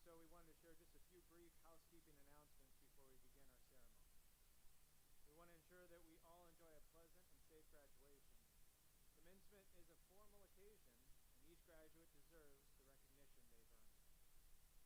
so we wanted to share just a few brief housekeeping announcements before we begin our ceremony. We want to ensure that we all enjoy a pleasant and safe graduation. Commencement is a formal occasion, and each graduate deserves the recognition they've earned. Raise your voice.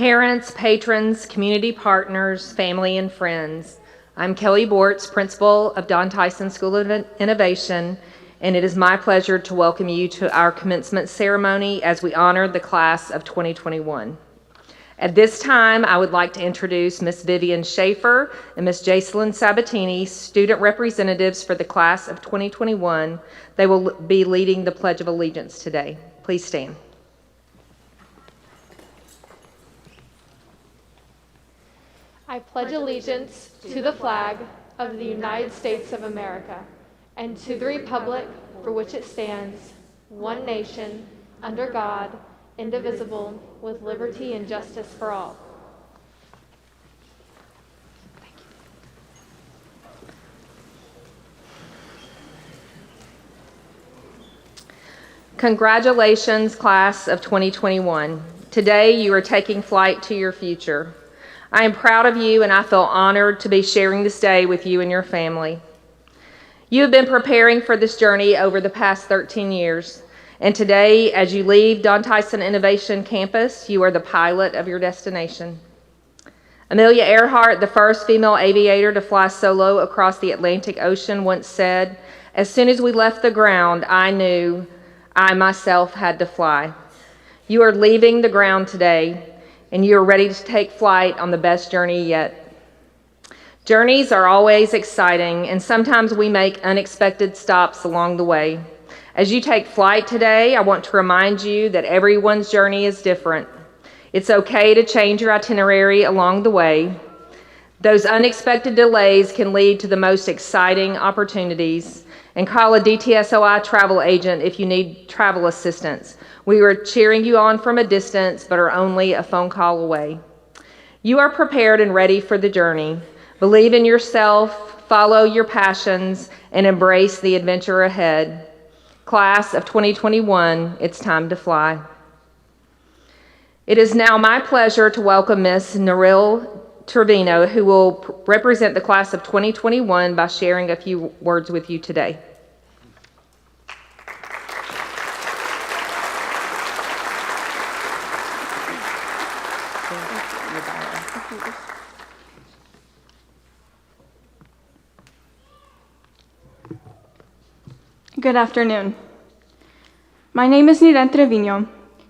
Parents, patrons, community partners, family, and friends, I'm Kelly Bortz, principal of Don Tyson School of Innovation, and it is my pleasure to welcome you to our commencement ceremony as we honor the class of 2021. At this time, I would like to introduce Ms. Vivian Schaefer and Ms. Jacelyn Sabatini, student representatives for the class of 2021. They will be leading the Pledge of Allegiance today. Please stand. I pledge allegiance to the flag of the United States of America and to the republic for which it stands, one nation, under God, indivisible, with liberty and justice for all. Congratulations, class of 2021. Today, you are taking flight to your future. I am proud of you, and I feel honored to be sharing this day with you and your family. You have been preparing for this journey over the past 13 years, and today, as you leave Don Tyson Innovation Campus, you are the pilot of your destination. Amelia Earhart, the first female aviator to fly solo across the Atlantic Ocean, once said, "As soon as we left the ground, I knew I myself had to fly." You are leaving the ground today, and you are ready to take flight on the best journey yet. Journeys are always exciting, and sometimes we make unexpected stops along the way. As you take flight today, I want to remind you that everyone's journey is different. It's okay to change your itinerary along the way. Those unexpected delays can lead to the most exciting opportunities. And call a DTSOI travel agent if you need travel assistance. We are cheering you on from a distance, but are only a phone call away. You are prepared and ready for the journey. Believe in yourself, follow your passions, and embrace the adventure ahead. Class of 2021, it's time to fly. It is now my pleasure to welcome Ms. Naril Trevino, who will represent the class of 2021 by sharing a few words with you today. Good afternoon. My name is Niren Trevino,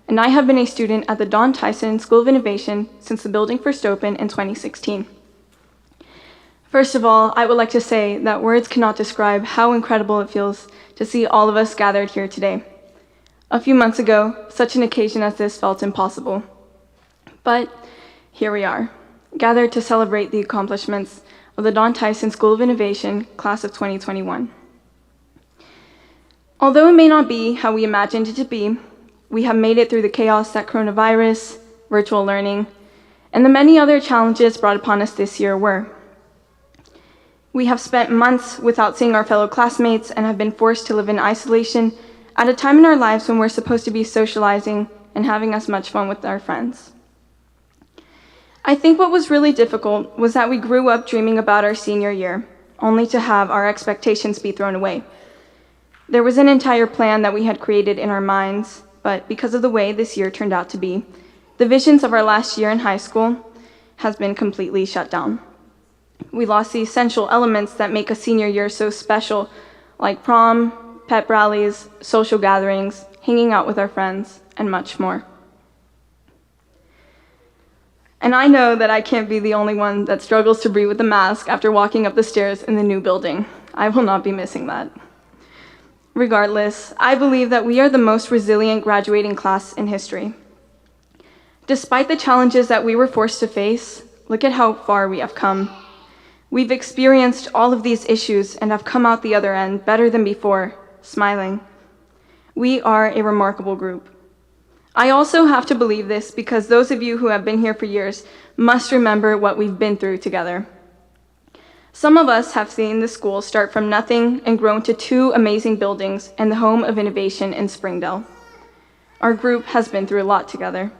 and I have been a student at the Don Tyson School of Innovation since the building first opened in 2016. First of all, I would like to say that words cannot describe how incredible it feels to see all of us gathered here today. A few months ago, such an occasion as this felt impossible. But here we are, gathered to celebrate the accomplishments of the Don Tyson School of Innovation class of 2021. Although it may not be how we imagined it to be, we have made it through the chaos that coronavirus, virtual learning, and the many other challenges brought upon us this year were. We have spent months without seeing our fellow classmates and have been forced to live in isolation at a time in our lives when we're supposed to be socializing and having as much fun with our friends. I think what was really difficult was that we grew up dreaming about our senior year, only to have our expectations be thrown away. There was an entire plan that we had created in our minds, but because of the way this year turned out to be, the visions of our last year in high school has been completely shut down. We lost the essential elements that make a senior year so special, like prom, pep rallies, social gatherings, hanging out with our friends, and much more. And I know that I can't be the only one that struggles to breathe with a mask after walking up the stairs in the new building. I will not be missing that. Regardless, I believe that we are the most resilient graduating class in history. Despite the challenges that we were forced to face, look at how far we have come. We've experienced all of these issues and have come out the other end better than before, smiling. We are a remarkable group. I also have to believe this because those of you who have been here for years must remember what we've been through together. Some of us have seen the school start from nothing and grown to 2 amazing buildings and the home of innovation in Springdale. Our group has been through a lot together.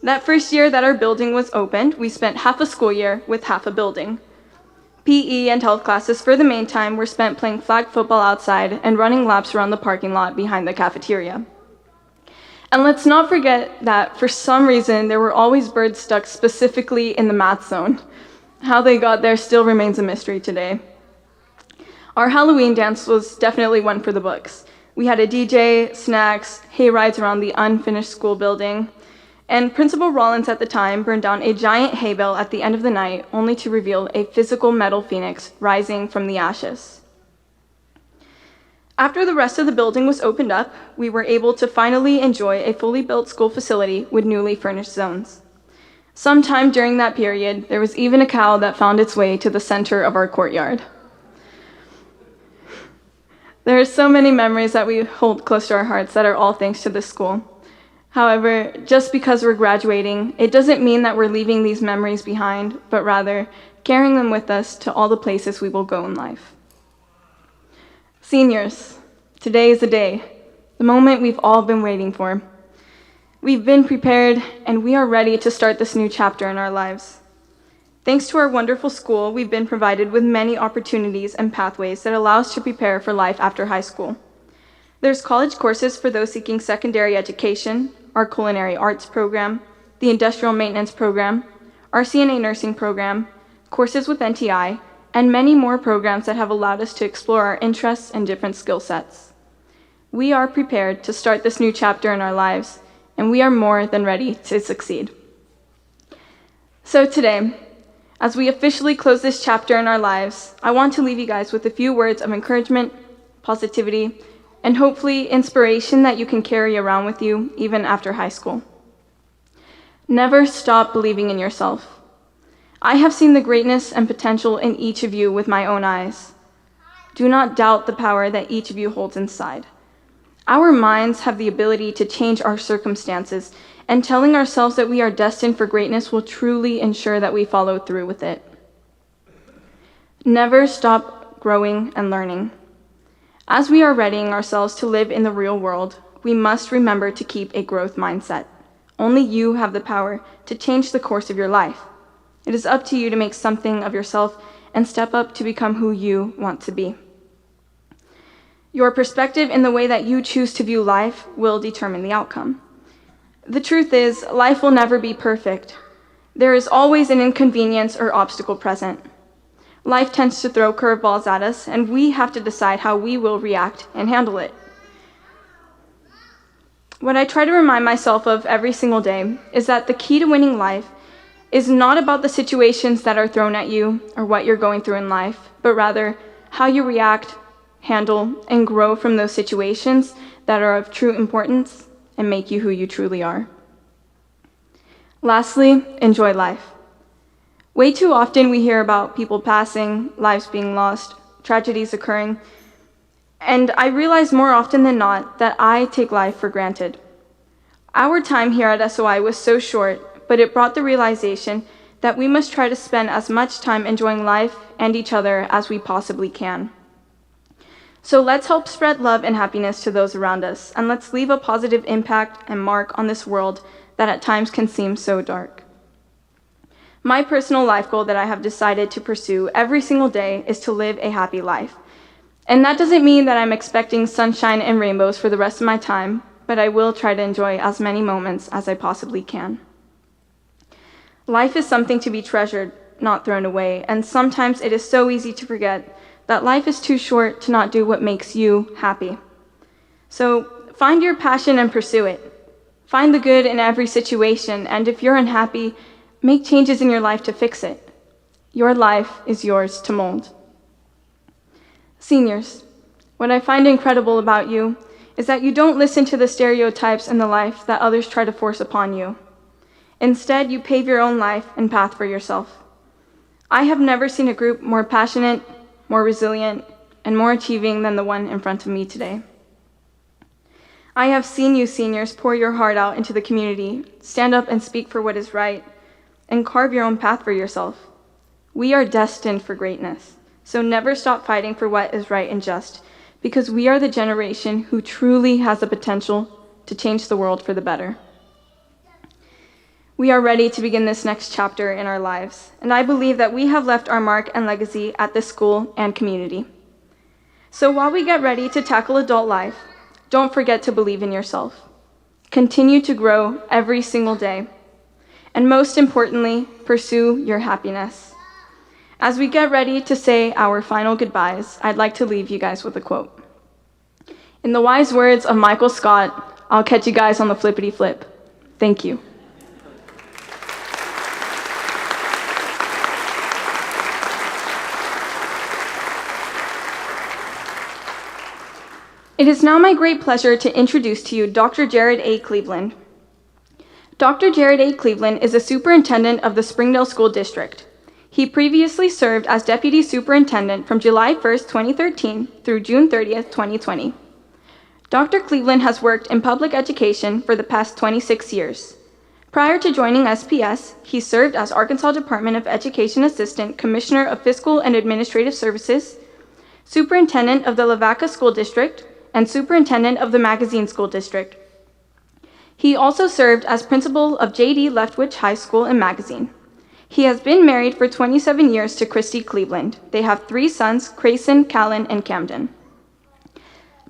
That first year that our building was opened, we spent half a school year with half a building. PE and health classes for the main time were spent playing flag football outside and running laps around the parking lot behind the cafeteria. And let's not forget that for some reason, there were always birds stuck specifically in the math zone. How they got there still remains a mystery today. Our Halloween dance was definitely one for the books. We had a DJ, snacks, hay rides around the unfinished school building, and Principal Rollins at the time burned down a giant hay bale at the end of the night, only to reveal a physical metal phoenix rising from the ashes. After the rest of the building was opened up, we were able to finally enjoy a fully built school facility with newly furnished zones. Sometime during that period, there was even a cow that found its way to the center of our courtyard. There are so many memories that we hold close to our hearts that are all thanks to this school. However, just because we're graduating, it doesn't mean that we're leaving these memories behind, but rather carrying them with us to all the places we will go in life. Seniors, today is the day, the moment we've all been waiting for. We've been prepared, and we are ready to start this new chapter in our lives. Thanks to our wonderful school, we've been provided with many opportunities and pathways that allow us to prepare for life after high school. There's college courses for those seeking secondary education, our culinary arts program, the industrial maintenance program, our CNA nursing program, courses with NTI, and many more programs that have allowed us to explore our interests and different skill sets. We are prepared to start this new chapter in our lives, and we are more than ready to succeed. So today, as we officially close this chapter in our lives, I want to leave you guys with a few words of encouragement, positivity, and hopefully inspiration that you can carry around with you even after high school. Never stop believing in yourself. I have seen the greatness and potential in each of you with my own eyes. Do not doubt the power that each of you holds inside. Our minds have the ability to change our circumstances, and telling ourselves that we are destined for greatness will truly ensure that we follow through with it. Never stop growing and learning. As we are readying ourselves to live in the real world, we must remember to keep a growth mindset. Only you have the power to change the course of your life. It is up to you to make something of yourself and step up to become who you want to be. Your perspective in the way that you choose to view life will determine the outcome. The truth is, life will never be perfect. There is always an inconvenience or obstacle present. Life tends to throw curveballs at us, and we have to decide how we will react and handle it. What I try to remind myself of every single day is that the key to winning life is not about the situations that are thrown at you or what you're going through in life, but rather how you react, handle, and grow from those situations that are of true importance and make you who you truly are. Lastly, enjoy life. Way too often we hear about people passing, lives being lost, tragedies occurring, and I realize more often than not that I take life for granted. Our time here at SOI was so short, but it brought the realization that we must try to spend as much time enjoying life and each other as we possibly can. So let's help spread love and happiness to those around us, and let's leave a positive impact and mark on this world that at times can seem so dark. My personal life goal that I have decided to pursue every single day is to live a happy life. And that doesn't mean that I'm expecting sunshine and rainbows for the rest of my time, but I will try to enjoy as many moments as I possibly can. Life is something to be treasured, not thrown away, and sometimes it is so easy to forget that life is too short to not do what makes you happy. So find your passion and pursue it. Find the good in every situation, and if you're unhappy, make changes in your life to fix it. Your life is yours to mold. Seniors, what I find incredible about you is that you don't listen to the stereotypes in the life that others try to force upon you. Instead, you pave your own life and path for yourself. I have never seen a group more passionate, more resilient, and more achieving than the one in front of me today. I have seen you seniors pour your heart out into the community, stand up and speak for what is right, and carve your own path for yourself. We are destined for greatness, so never stop fighting for what is right and just, because we are the generation who truly has the potential to change the world for the better. We are ready to begin this next chapter in our lives, and I believe that we have left our mark and legacy at this school and community. So while we get ready to tackle adult life, don't forget to believe in yourself. Continue to grow every single day. And most importantly, pursue your happiness. As we get ready to say our final goodbyes, I'd like to leave you guys with a quote. In the wise words of Michael Scott, I'll catch you guys on the flippity flip. Thank you. It is now my great pleasure to introduce to you Dr. Jared A. Cleveland. Dr. Jared A. Cleveland is a superintendent of the Springdale School District. He previously served as deputy superintendent from July 1st, 2013 through June 30th, 2020. Dr. Cleveland has worked in public education for the past 26 years. Prior to joining SPS, he served as Arkansas Department of Education Assistant Commissioner of Fiscal and Administrative Services, Superintendent of the Lavaca School District, and Superintendent of the Magazine School District. He also served as principal of J.D. Leftwich High School and Magazine. He has been married for 27 years to Christy Cleveland. They have 3 sons, Crayson, Callan, and Camden.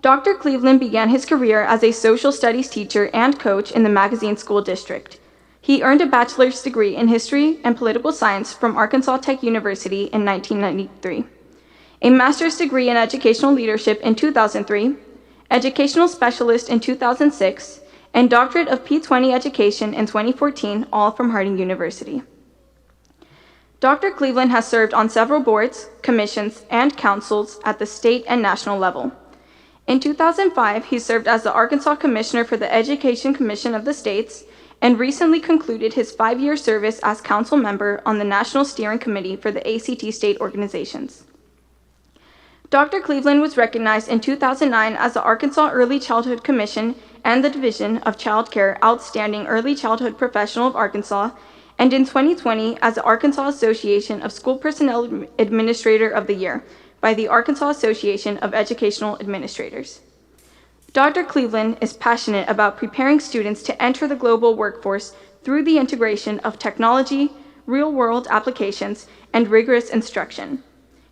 Dr. Cleveland began his career as a social studies teacher and coach in the Magazine School District. He earned a bachelor's degree in history and political science from Arkansas Tech University in 1993, a master's degree in educational leadership in 2003, educational specialist in 2006, and doctorate of P20 education in 2014, all from Harding University. Dr. Cleveland has served on several boards, commissions, and councils at the state and national level. In 2005, he served as the Arkansas Commissioner for the Education Commission of the States and recently concluded his 5-year service as council member on the National Steering Committee for the ACT state organizations. Dr. Cleveland was recognized in 2009 as the Arkansas Early Childhood Commission and the Division of Child Care Outstanding Early Childhood Professional of Arkansas, and in 2020 as the Arkansas Association of School Personnel Administrator of the Year by the Arkansas Association of Educational Administrators. Dr. Cleveland is passionate about preparing students to enter the global workforce through the integration of technology, real-world applications, and rigorous instruction.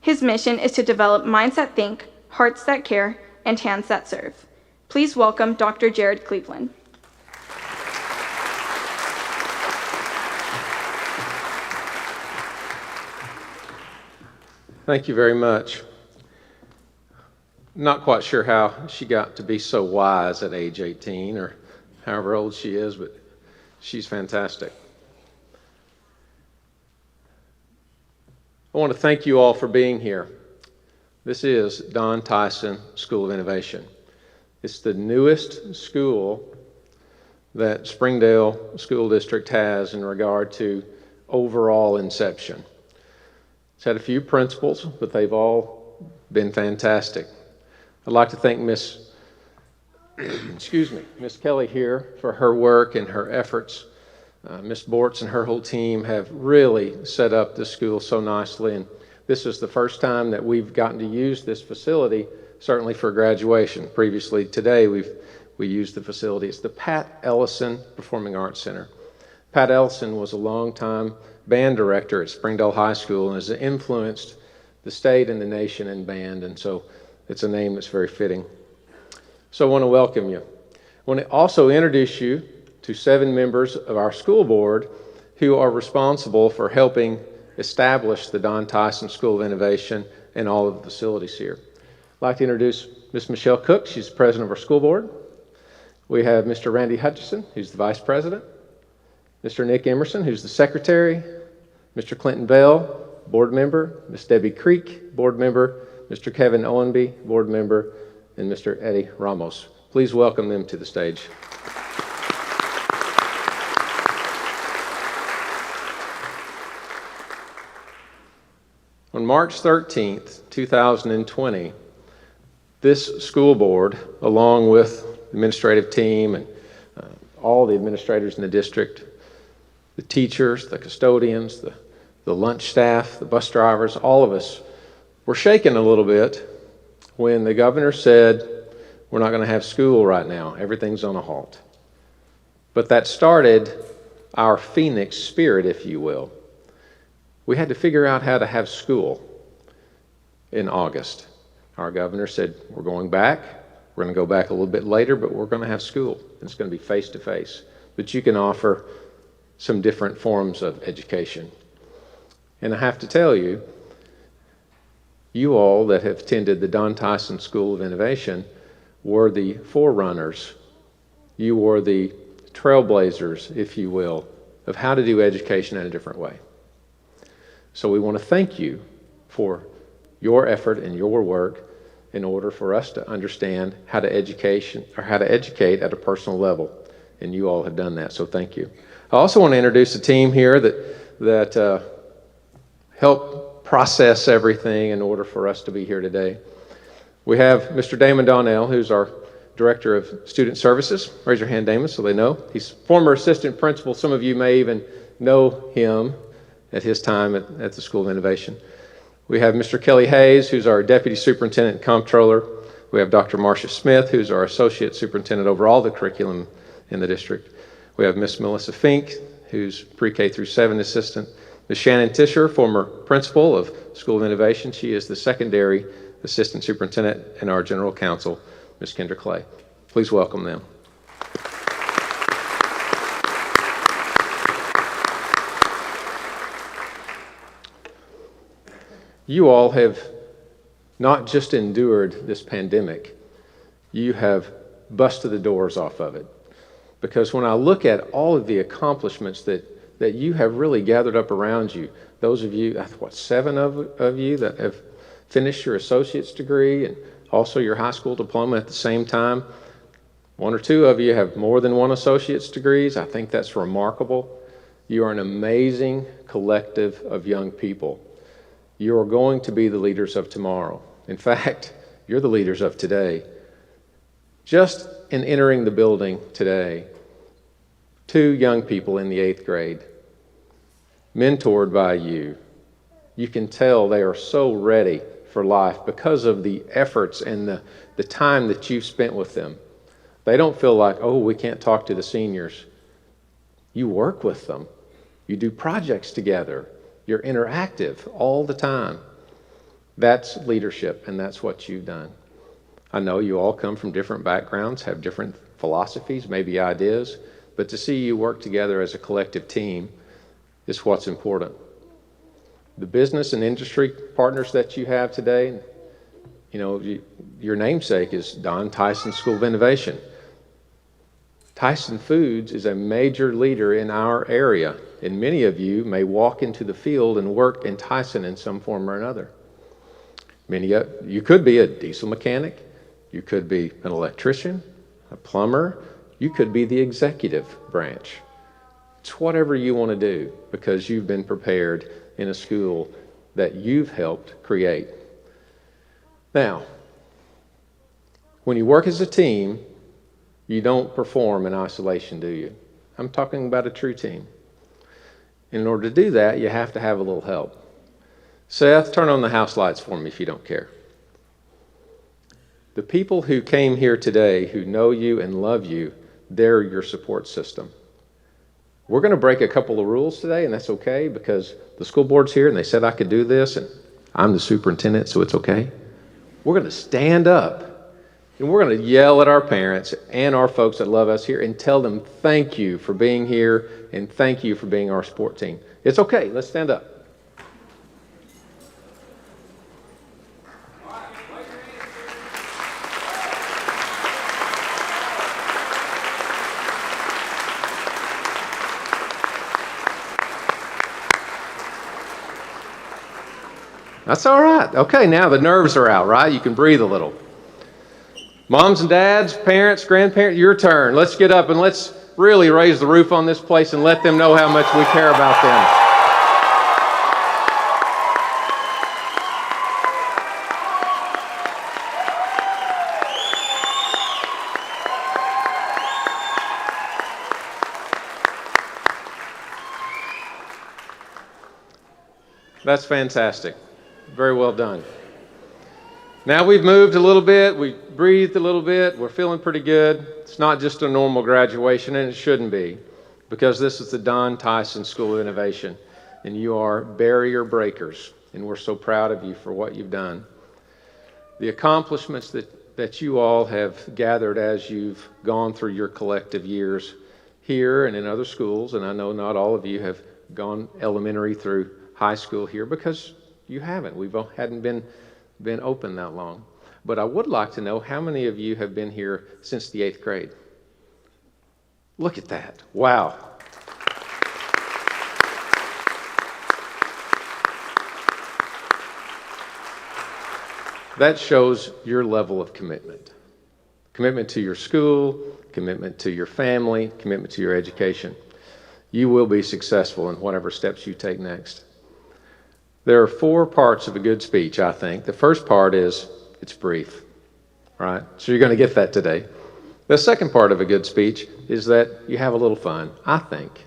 His mission is to develop minds that think, hearts that care, and hands that serve. Please welcome Dr. Jared Cleveland. Thank you very much. Not quite sure how she got to be so wise at age 18 or however old she is, but she's fantastic. I want to thank you all for being here. This is Don Tyson School of Innovation. It's the newest school that Springdale School District has in regard to overall inception. It's had a few principals, but they've all been fantastic. I'd like to thank Miss Kelly here for her work and her efforts. Ms. Bortz and her whole team have really set up this school so nicely, and this is the first time that we've gotten to use this facility, certainly for graduation. Previously today, we used the facility. It's the Pat Ellison Performing Arts Center. Pat Ellison was a longtime band director at Springdale High School and has influenced the state and the nation in band, and so it's a name that's very fitting. So I want to welcome you. I want to also introduce you to 7 members of our school board who are responsible for helping establish the Don Tyson School of Innovation and all of the facilities here. I'd like to introduce Ms. Michelle Cook. She's the president of our school board. We have Mr. Randy Hutchison, who's the vice president. Mr. Nick Emerson, who's the secretary. Mr. Clinton Bell, board member. Ms. Debbie Creek, board member. Mr. Kevin Owenby, board member. And Mr. Eddie Ramos. Please welcome them to the stage. On March 13th, 2020, this school board, along with the administrative team and all the administrators in the district, the teachers, the custodians, the lunch staff, the bus drivers, all of us were shaken a little bit when the governor said, we're not going to have school right now. Everything's on a halt. But that started our Phoenix spirit, if you will. We had to figure out how to have school in August. Our governor said, we're going back We're going to go back a little bit later, but we're going to have school. It's going to be face-to-face. But you can offer some different forms of education. And I have to tell you, you all that have attended the Don Tyson School of Innovation were the forerunners. You were the trailblazers, if you will, of how to do education in a different way. So we want to thank you for your effort and your work in order for us to understand how to educate at a personal level. And you all have done that, so thank you. I also want to introduce a team here that helped process everything in order for us to be here today. We have Mr. Damon Donnell, who's our Director of Student Services. Raise your hand, Damon, so they know. He's former assistant principal. Some of you may even know him at his time at the School of Innovation. We have Mr. Kelly Hayes, who's our Deputy Superintendent and Comptroller. We have Dr. Marcia Smith, who's our Associate Superintendent over all the curriculum in the district. We have Miss Melissa Fink, who's Pre-K through 7 Assistant. Ms. Shannon Tischer, former Principal of School of Innovation. She is the Secondary Assistant Superintendent, and our General Counsel, Ms. Kendra Clay. Please welcome them. You all have not just endured this pandemic, you have busted the doors off of it. Because when I look at all of the accomplishments that you have really gathered up around you, those of you, 7 of you that have finished your associate's degree and also your high school diploma at the same time, 1 or 2 of you have more than 1 associate's degrees. I think that's remarkable. You are an amazing collective of young people. You are going to be the leaders of tomorrow. In fact, you're the leaders of today. Just in entering the building today, 2 young people in the 8th grade, mentored by you. You can tell they are so ready for life because of the efforts and the time that you've spent with them. They don't feel like, oh, we can't talk to the seniors. You work with them. You do projects together. You're interactive all the time. That's leadership, and that's what you've done. I know you all come from different backgrounds, have different philosophies, maybe ideas, but to see you work together as a collective team is what's important. The business and industry partners that you have today, your namesake is Don Tyson School of Innovation. Tyson Foods is a major leader in our area, and many of you may walk into the field and work in Tyson in some form or another. You could be a diesel mechanic, you could be an electrician, a plumber, you could be the executive branch. It's whatever you want to do because you've been prepared in a school that you've helped create. Now, when you work as a team, you don't perform in isolation, do you? I'm talking about a true team. In order to do that, you have to have a little help. Seth, turn on the house lights for me if you don't care. The people who came here today, who know you and love you, they're your support system. We're going to break a couple of rules today, and that's okay because the school board's here and they said I could do this, and I'm the superintendent, so it's okay. We're going to stand up and we're going to yell at our parents and our folks that love us here and tell them thank you for being here and thank you for being our sport team. It's okay. Let's stand up. That's all right. Okay, now the nerves are out, right? You can breathe a little. Moms and dads, parents, grandparents, your turn. Let's get up and let's really raise the roof on this place and let them know how much we care about them. That's fantastic. Very well done. Now we've moved a little bit, we breathed a little bit, we're feeling pretty good. It's not just a normal graduation, and it shouldn't be, because this is the Don Tyson School of Innovation, and you are barrier breakers, and we're so proud of you for what you've done. The accomplishments that you all have gathered as you've gone through your collective years here and in other schools, and I know not all of you have gone elementary through high school here because you haven't. We hadn't been open that long. But I would like to know how many of you have been here since the 8th grade. Look at that. Wow. That shows your level of commitment. Commitment to your school, commitment to your family, commitment to your education. You will be successful in whatever steps you take next. There are 4 parts of a good speech, I think. The first part is it's brief, right? So you're going to get that today. The second part of a good speech is that you have a little fun, I think.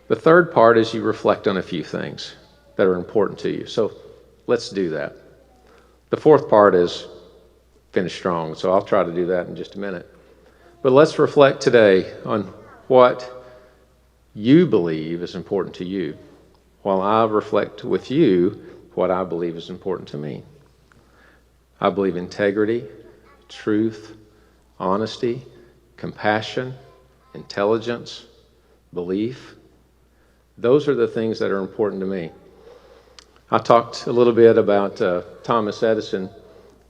The third part is you reflect on a few things that are important to you. So let's do that. The fourth part is finish strong, so I'll try to do that in just a minute. But let's reflect today on what you believe is important to you, while I reflect with you what I believe is important to me. I believe integrity, truth, honesty, compassion, intelligence, belief. Those are the things that are important to me. I talked a little bit about Thomas Edison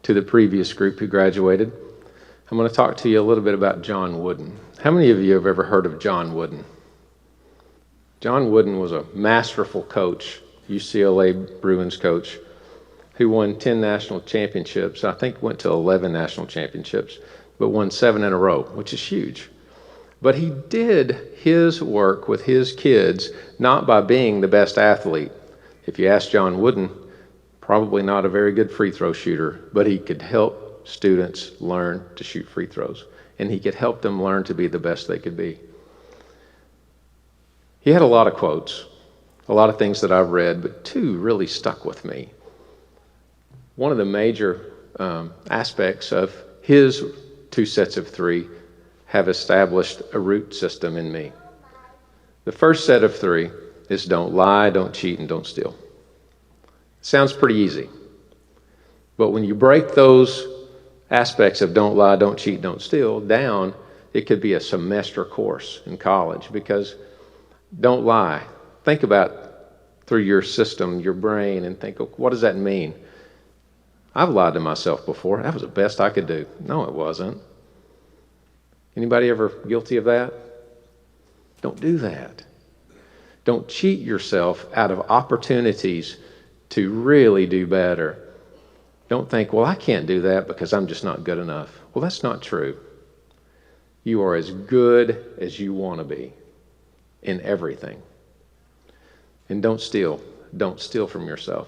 to the previous group who graduated. I'm going to talk to you a little bit about John Wooden. How many of you have ever heard of John Wooden? John Wooden was a masterful coach, UCLA Bruins coach, who won 10 national championships. I think went to 11 national championships, but won 7 in a row, which is huge. But he did his work with his kids not by being the best athlete. If you ask John Wooden, probably not a very good free throw shooter, but he could help students learn to shoot free throws, and he could help them learn to be the best they could be. He had a lot of quotes, a lot of things that I've read, but 2 really stuck with me. One of the major aspects of his 2 sets of 3 have established a root system in me. The first set of 3 is don't lie, don't cheat, and don't steal. Sounds pretty easy. But when you break those aspects of don't lie, don't cheat, don't steal down, it could be a semester course in college, because don't lie. Think about through your system, your brain, and think, what does that mean? I've lied to myself before. That was the best I could do. No, it wasn't. Anybody ever guilty of that? Don't do that. Don't cheat yourself out of opportunities to really do better. Don't think, well, I can't do that because I'm just not good enough. Well, that's not true. You are as good as you want to be in everything. And don't steal. Don't steal from yourself.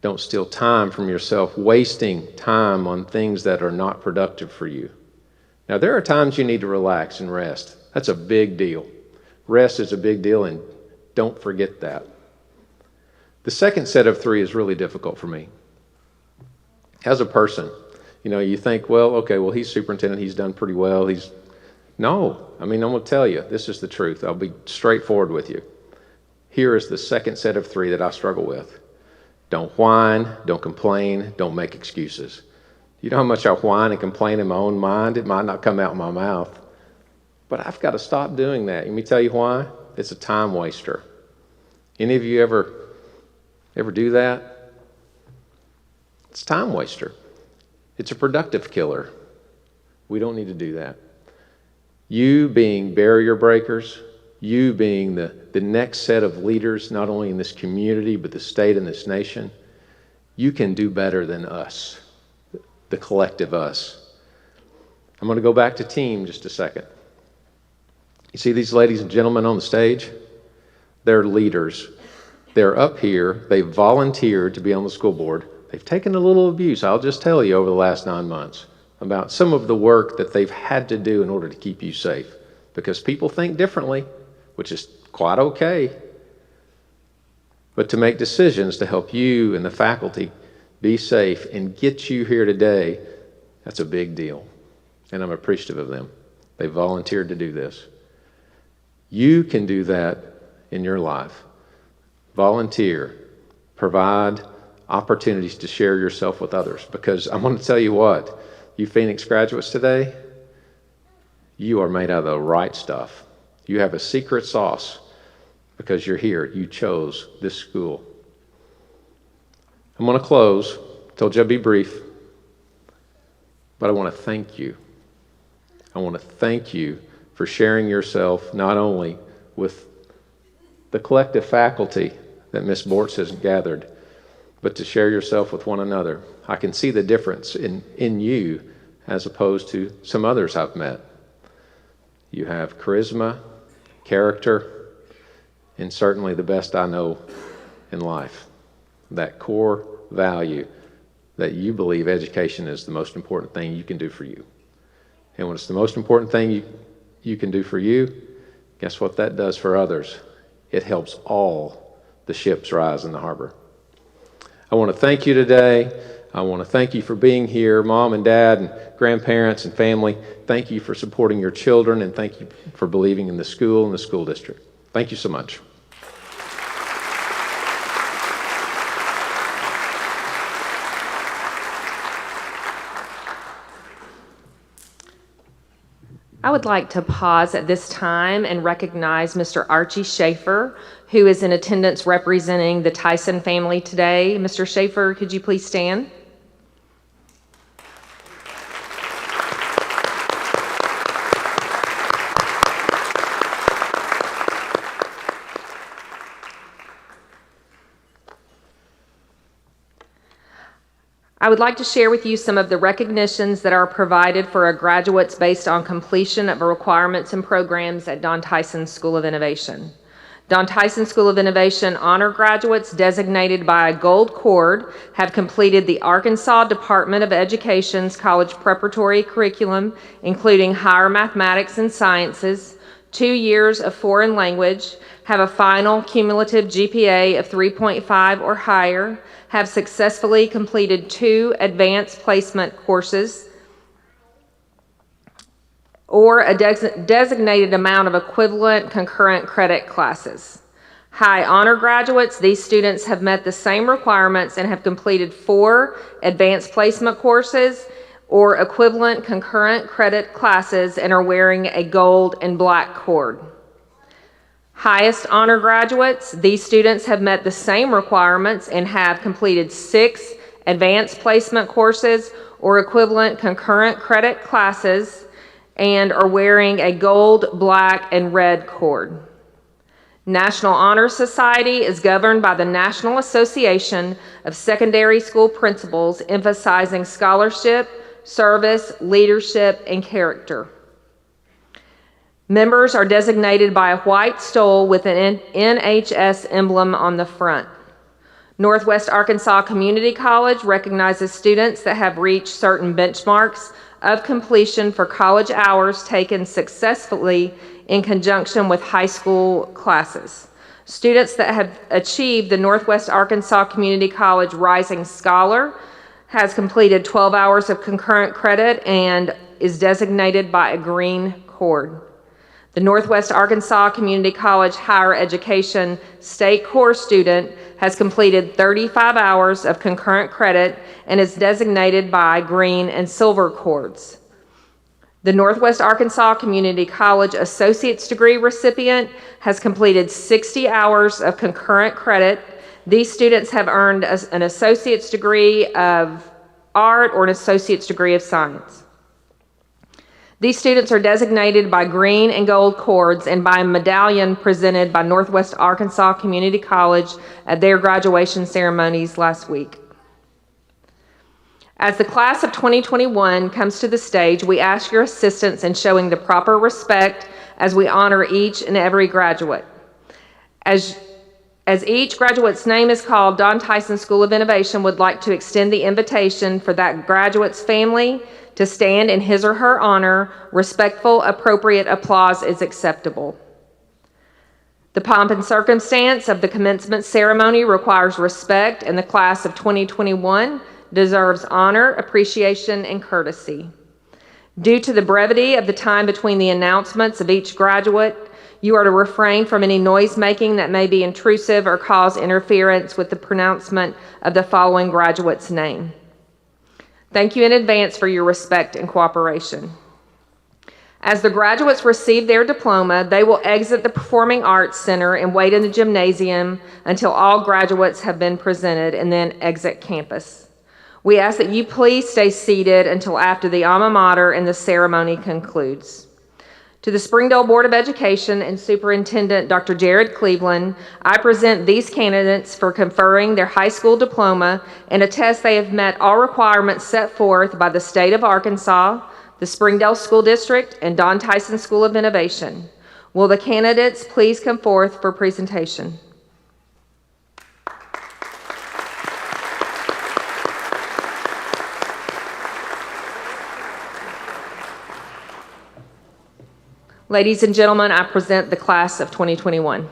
Don't steal time from yourself, wasting time on things that are not productive for you. Now, there are times you need to relax and rest. That's a big deal. Rest is a big deal, and don't forget that. The second set of 3 is really difficult for me. As a person, you think, well, okay, well, he's superintendent, he's done pretty well. No, I'm going to tell you, this is the truth. I'll be straightforward with you. Here is the second set of 3 that I struggle with. Don't whine, don't complain, don't make excuses. You know how much I whine and complain in my own mind? It might not come out of my mouth. But I've got to stop doing that. Let me tell you why. It's a time waster. Any of you ever do that? It's a time waster. It's a productive killer. We don't need to do that. You being barrier breakers, you being the next set of leaders, not only in this community, but the state and this nation, you can do better than us, the collective us. I'm going to go back to team just a second. You see these ladies and gentlemen on the stage? They're leaders. They're up here. They volunteered to be on the school board. They've taken a little abuse, I'll just tell you, over the last 9 months about some of the work that they've had to do in order to keep you safe. Because people think differently, which is quite okay. But to make decisions to help you and the faculty be safe and get you here today, that's a big deal. And I'm appreciative of them. They volunteered to do this. You can do that in your life. Volunteer. Provide opportunities to share yourself with others. Because I'm going to tell you what, you Phoenix graduates today, you are made out of the right stuff. You have a secret sauce because you're here. You chose this school. I'm going to close. Told you I'd be brief. But I want to thank you. I want to thank you for sharing yourself not only with the collective faculty that Ms. Bortz has gathered, but to share yourself with one another. I can see the difference in you as opposed to some others I've met. You have charisma, character, and certainly the best I know in life. That core value that you believe education is the most important thing you can do for you. And when it's the most important thing you can do for you, guess what that does for others? It helps all the ships rise in the harbor. I want to thank you today. I want to thank you for being here, Mom and Dad and grandparents and family. Thank you for supporting your children, and thank you for believing in the school and the school district. Thank you so much. I would like to pause at this time and recognize Mr. Archie Schaefer, who is in attendance representing the Tyson family today. Mr. Schaefer, could you please stand? I would like to share with you some of the recognitions that are provided for our graduates based on completion of requirements and programs at Don Tyson School of Innovation. Don Tyson School of Innovation honor graduates designated by a gold cord have completed the Arkansas Department of Education's college preparatory curriculum, including higher mathematics and sciences, 2 years of foreign language, have a final cumulative GPA of 3.5 or higher, have successfully completed 2 advanced placement courses, or a designated amount of equivalent concurrent credit classes. High honor graduates, these students have met the same requirements and have completed 4 advanced placement courses or equivalent concurrent credit classes and are wearing a gold and black cord. Highest honor graduates, these students have met the same requirements and have completed 6 advanced placement courses or equivalent concurrent credit classes and are wearing a gold, black, and red cord. National Honor Society is governed by the National Association of Secondary School Principals, emphasizing scholarship, service, leadership, and character. Members are designated by a white stole with an NHS emblem on the front. Northwest Arkansas Community College recognizes students that have reached certain benchmarks of completion for college hours taken successfully in conjunction with high school classes. Students that have achieved the Northwest Arkansas Community College Rising Scholar has completed 12 hours of concurrent credit and is designated by a green cord. The Northwest Arkansas Community College Higher Education State Core student has completed 35 hours of concurrent credit and is designated by green and silver cords. The Northwest Arkansas Community College Associate's Degree recipient has completed 60 hours of concurrent credit. These students have earned an associate's degree of art or an associate's degree of science. These students are designated by green and gold cords and by a medallion presented by Northwest Arkansas Community College at their graduation ceremonies last week. As the class of 2021 comes to the stage, we ask your assistance in showing the proper respect as we honor each and every graduate. As each graduate's name is called, Don Tyson School of Innovation would like to extend the invitation for that graduate's family to stand in his or her honor. Respectful, appropriate applause is acceptable. The pomp and circumstance of the commencement ceremony requires respect, and the class of 2021 deserves honor, appreciation, and courtesy. Due to the brevity of the time between the announcements of each graduate, you are to refrain from any noise making that may be intrusive or cause interference with the pronouncement of the following graduate's name. Thank you in advance for your respect and cooperation. As the graduates receive their diploma, they will exit the Performing Arts Center and wait in the gymnasium until all graduates have been presented and then exit campus. We ask that you please stay seated until after the alma mater and the ceremony concludes. To the Springdale Board of Education and Superintendent Dr. Jared Cleveland, I present these candidates for conferring their high school diploma and attest they have met all requirements set forth by the state of Arkansas, the Springdale School District, and Don Tyson School of Innovation. Will the candidates please come forth for presentation? Ladies and gentlemen, I present the class of 2021.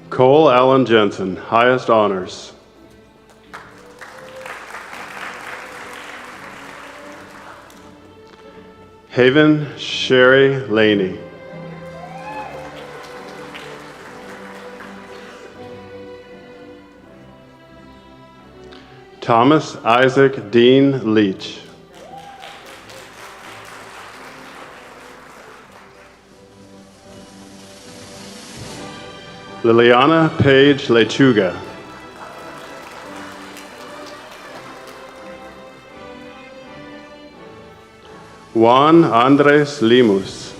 Cole Allen Jensen, highest honors. Haven Sherry Laney. Thomas Isaac Dean Leach. Liliana Page Lechuga. Juan Andres Limus.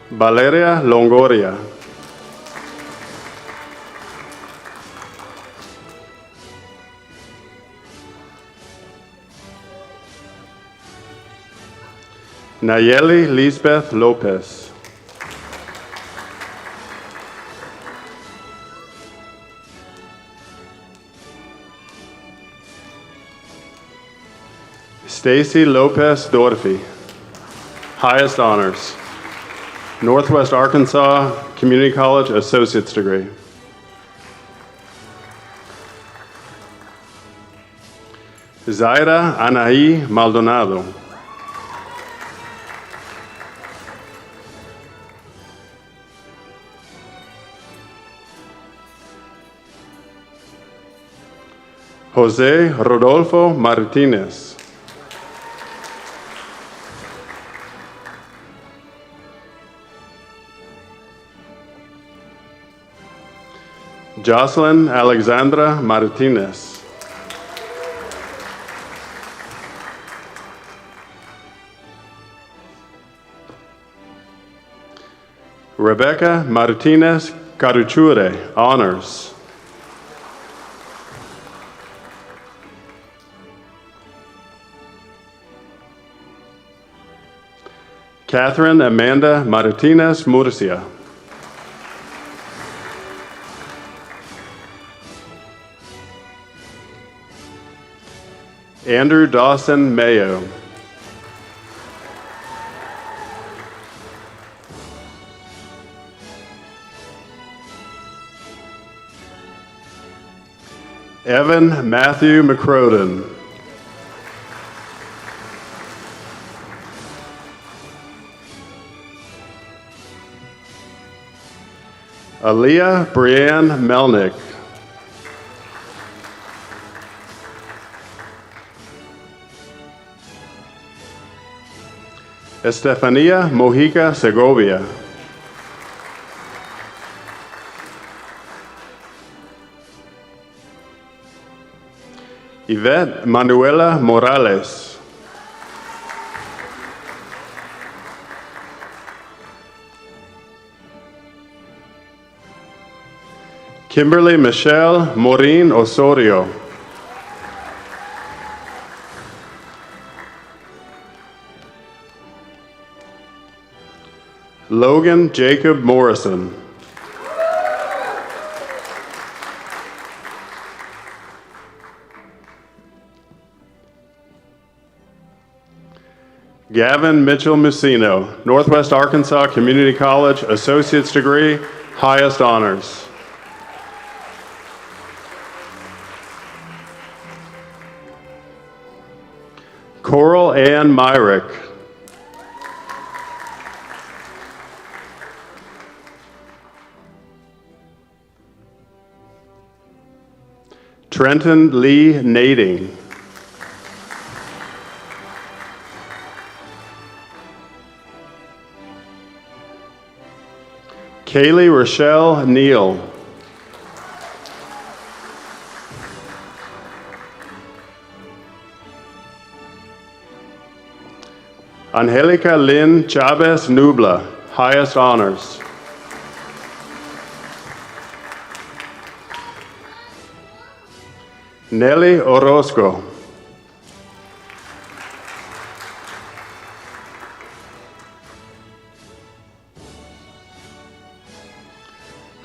Valeria Longoria. Nayeli Lisbeth Lopez. Stacy Lopez Dorothy, highest honors. Northwest Arkansas Community College Associate's degree. Zaira Anaí Maldonado. Jose Rodolfo Martinez. Jocelyn Alexandra Martinez. Rebecca Martinez Caruchure, honors. Catherine Amanda Martinez Murcia. Andrew Dawson Mayo. Evan Matthew McCroden. Aaliyah Brianne Melnick. Estefania Mojica Segovia. Yvette Manuela Morales. Kimberly Michelle Morin Osorio. Logan Jacob Morrison. Gavin Mitchell Musino, Northwest Arkansas Community College, Associate's degree, highest honors. Coral Ann Myrick. Trenton Lee Nading. Kaylee Rochelle Neal. Angelica Lynn Chavez Nubla, highest honors. Nelly Orozco.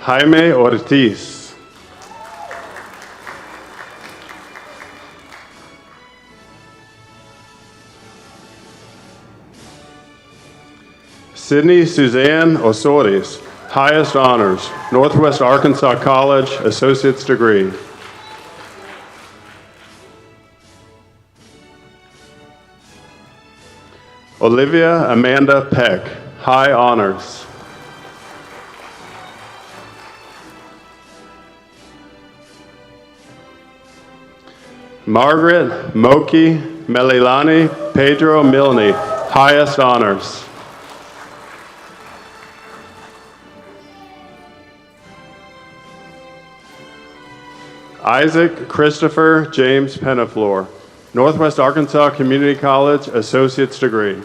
Jaime Ortiz. Sydney Suzanne Osoris, highest honors, Northwest Arkansas College, Associate's degree. Olivia Amanda Peck, high honors. Margaret Moki Melilani Pedro Milne, highest honors. Isaac Christopher James Penaflor, Northwest Arkansas Community College, Associate's degree.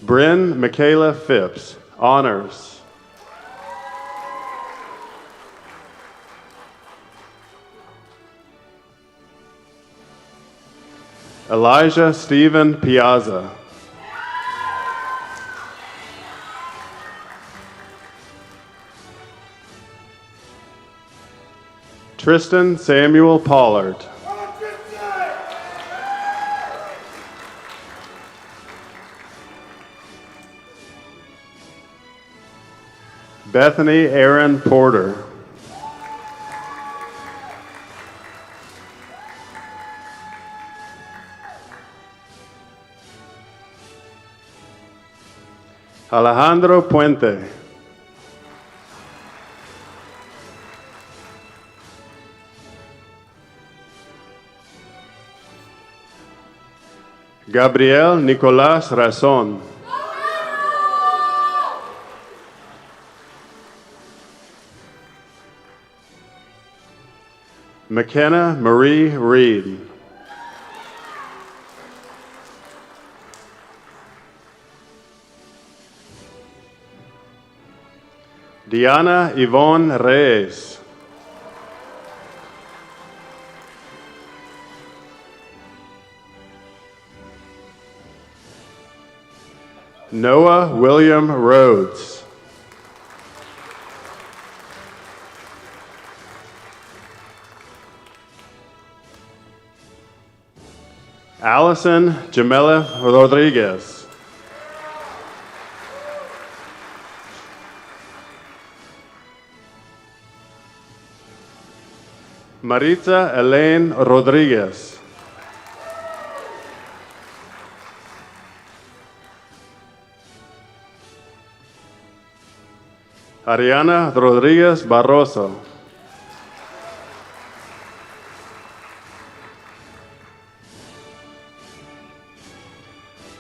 Bryn Michaela Phipps, honors. Elijah Stephen Piazza. Tristan Samuel Pollard. Bethany Aaron Porter. Alejandro Puente. Gabriel Nicolás Razón. McKenna Marie Reed. Diana Yvonne Reyes. Noah William Rhodes. Allison Jamela Rodriguez. Maritza Elaine Rodriguez. Ariana Rodriguez Barroso.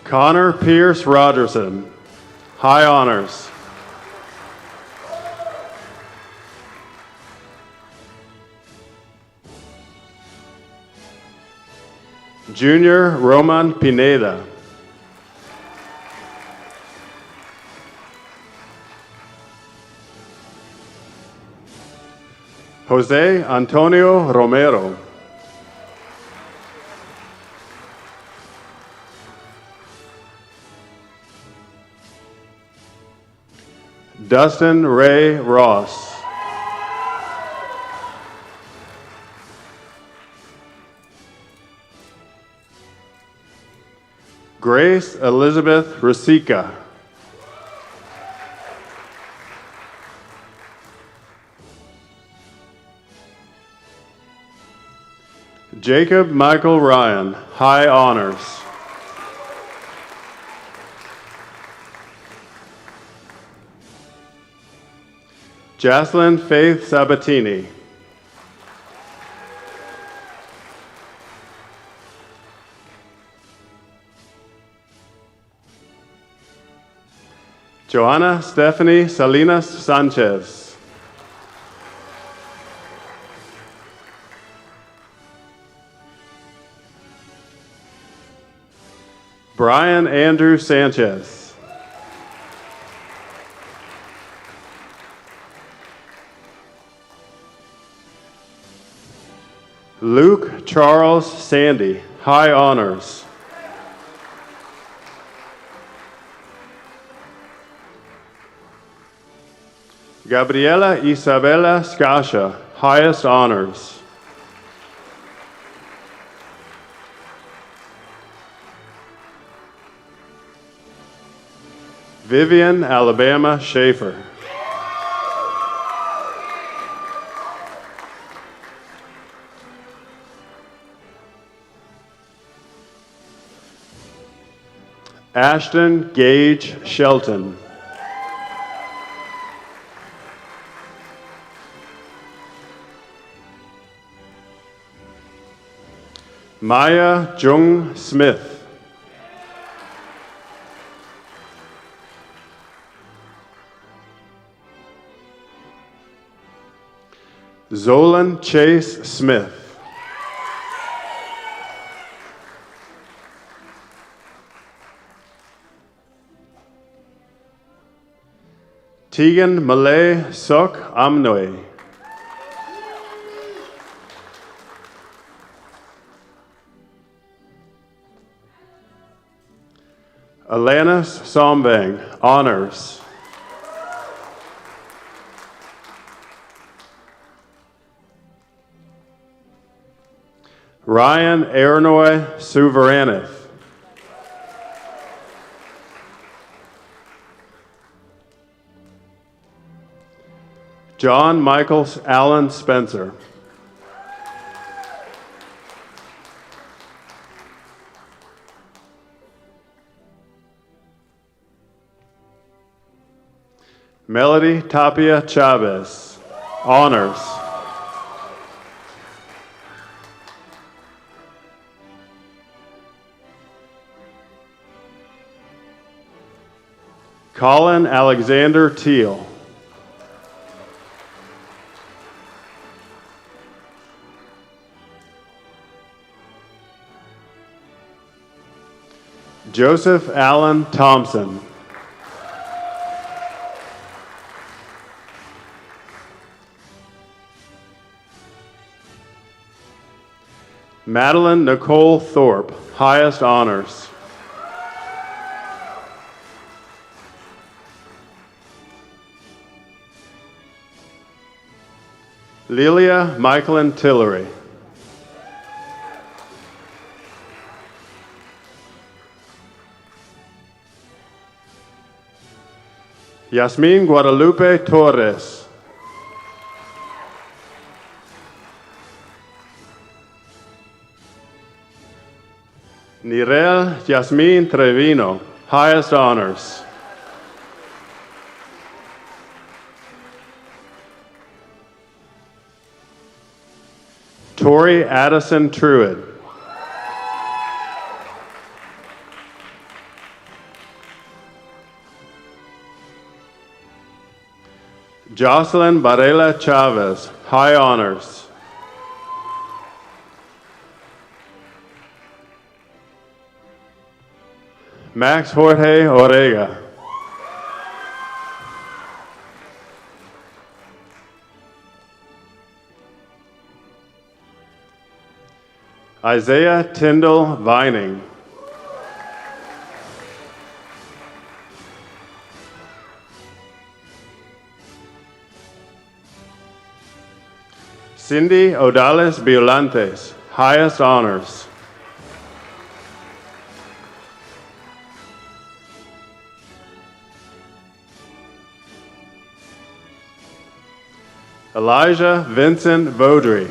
Connor Pierce Rogerson, high honors. Junior Roman Pineda. Jose Antonio Romero. Dustin Ray Ross. Grace Elizabeth Rasica. Jacob Michael Ryan, high honors. Jocelyn Faith Sabatini. Joanna Stephanie Salinas Sanchez. Brian Andrew Sanchez. Luke Charles Sandy, high honors. Gabriela Isabella Scascia, highest honors. Vivian Alabama Schaefer. Ashton Gage Shelton. Maya Jung Smith. Zolan Chase Smith. Tegan Malay Sok Amnoy. Alanis Sombang, honors. Ryan Airnoy Suveranith. John Michael Allen Spencer. Melody Tapia Chavez, honors. Colin Alexander Teal. Joseph Allen Thompson. Madeline Nicole Thorpe, highest honors. Lilia Michaelin Tillery. Yasmin Guadalupe Torres. Nirel Yasmin Trevino, highest honors. Tori Addison Truitt. Jocelyn Varela Chavez, high honors. Max Jorge Orega. Isaiah Tyndall Vining. Cindy Odales Violantes, highest honors. Elijah Vincent Vaudry.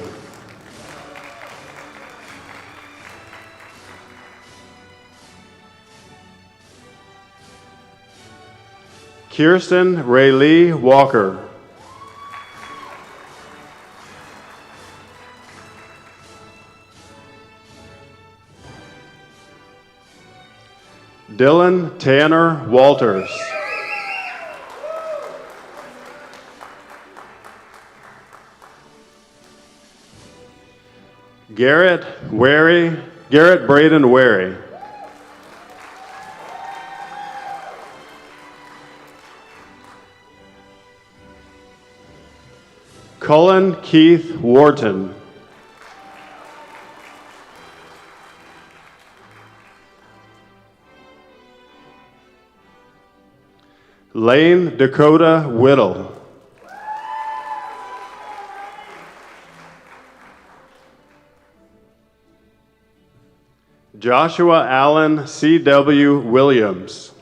Kirsten Raylee Walker. Dylan Tanner Walters. Garrett Braden Wary. Cullen Keith Wharton. Lane Dakota Whittle. Joshua Allen C.W. Williams.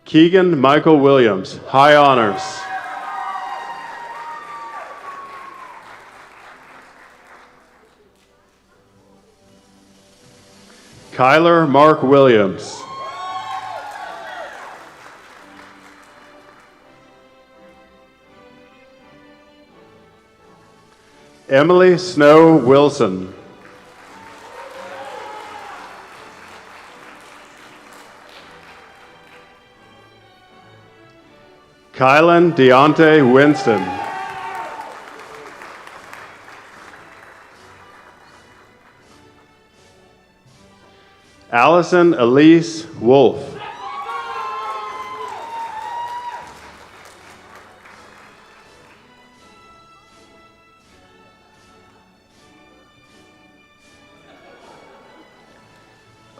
Keegan Michael Williams, high honors. Kyler Mark Williams. Emily Snow Wilson. Kylan Deontay Winston. Allison Elise Wolf.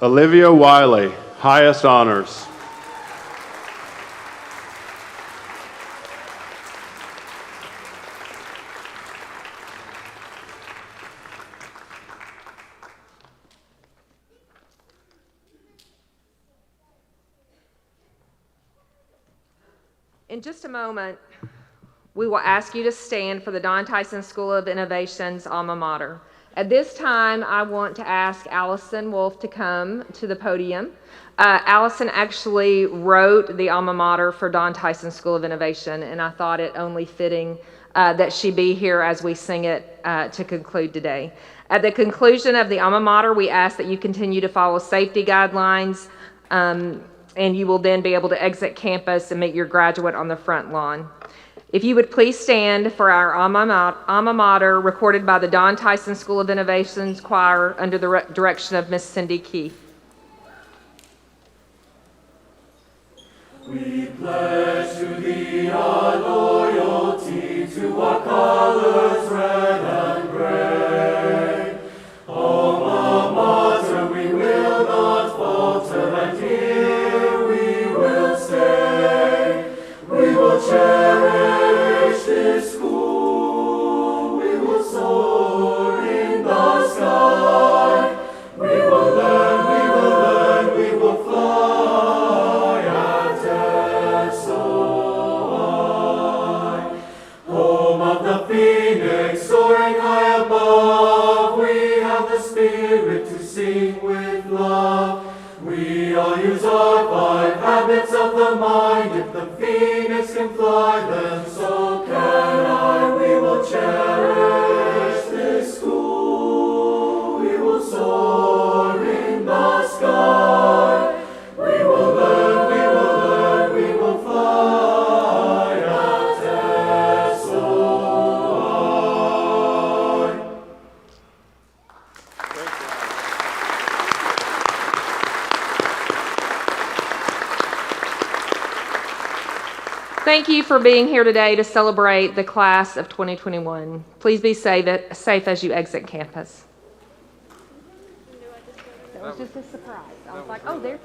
Olivia Wiley, highest honors. In just a moment, we will ask you to stand for the Don Tyson School of Innovation's alma mater. At this time, I want to ask Allison Wolf to come to the podium. Allison actually wrote the alma mater for Don Tyson School of Innovation, and I thought it only fitting that she be here as we sing it to conclude today. At the conclusion of the alma mater, we ask that you continue to follow safety guidelines, and you will then be able to exit campus and meet your graduate on the front lawn. If you would please stand for our alma mater recorded by the Don Tyson School of Innovations Choir under the direction of Miss Cindy Keith. We pledge to thee our loyalty, to our colors red and gray. Alma mater, we will not falter, and here we will stay. We will cherish this school, we will soar in the sky. We will learn, we will learn, we will fly at SOI. Home of the phoenix, soaring high above, we have the spirit to sing with love. We all use our 5 habits of the mind. If the phoenix can fly, then so can I. We will cherish this school. We will soar in the sky. We will learn, we will learn, we will fly at SOI. Thank you for being here today to celebrate the class of 2021. Please be safe as you exit campus. That was just a surprise. I was like, oh, there's